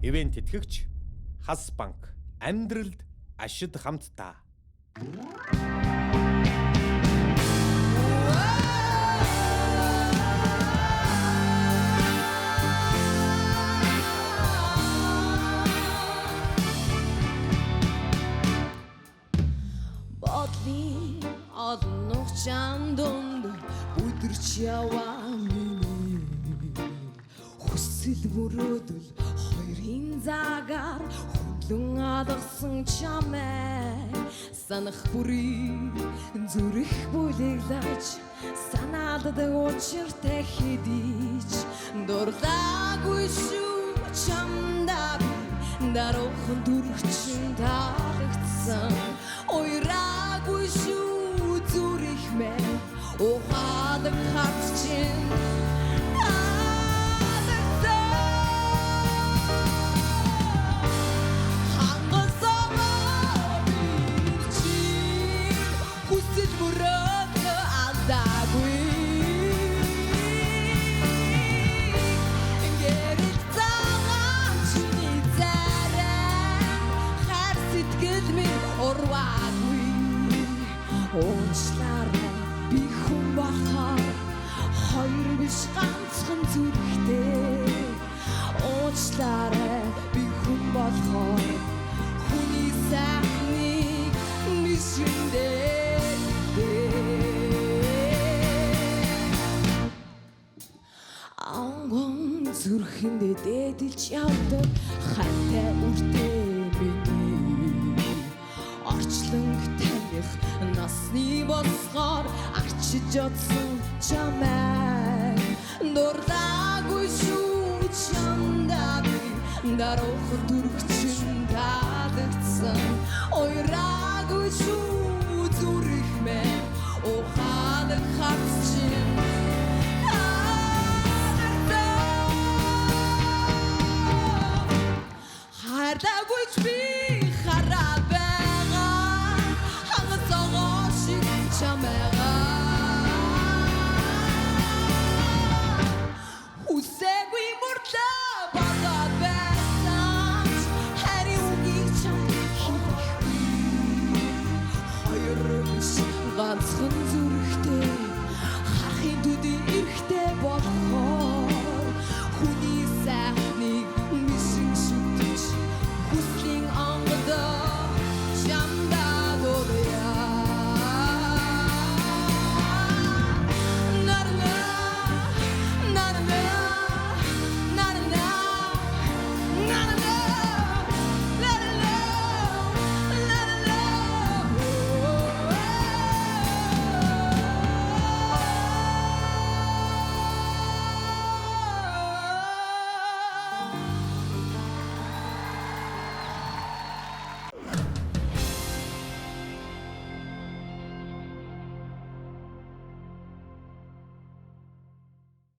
Ивент тэтгэгч Хас банк. Амьдралд ашид хамтдаа. Бодлын олон нухчаан донд өдөрч яваа миний хүсэл мөрөөдөл хоёрын загаар хүнлэн алгасан чамай санах бүрий зүрх бүлэглэж санаалдаг учиртай хэдийч дурлаагүй шүү чамдаа даруухан дүрчин таалагдсан ойраагүй шүү зүрх мэн ухаадаг хатчин Уучлаарай би хүн болохоор хоёр биш ганцхан зүрхтэй Уучлаарай би хүн болохоор хүний сайхныг мишэндээ Ангон зүрхэндээ дээдэлж явдаг хантай үртэй миний Орчлон насны босгоор арчиж одсон чамай дурлаагүй шүү чамдаа би даруухан дүрчин таалагдсан ойраагүй шүү зүрх мэн ухаадаг хатчин хайртагүйч би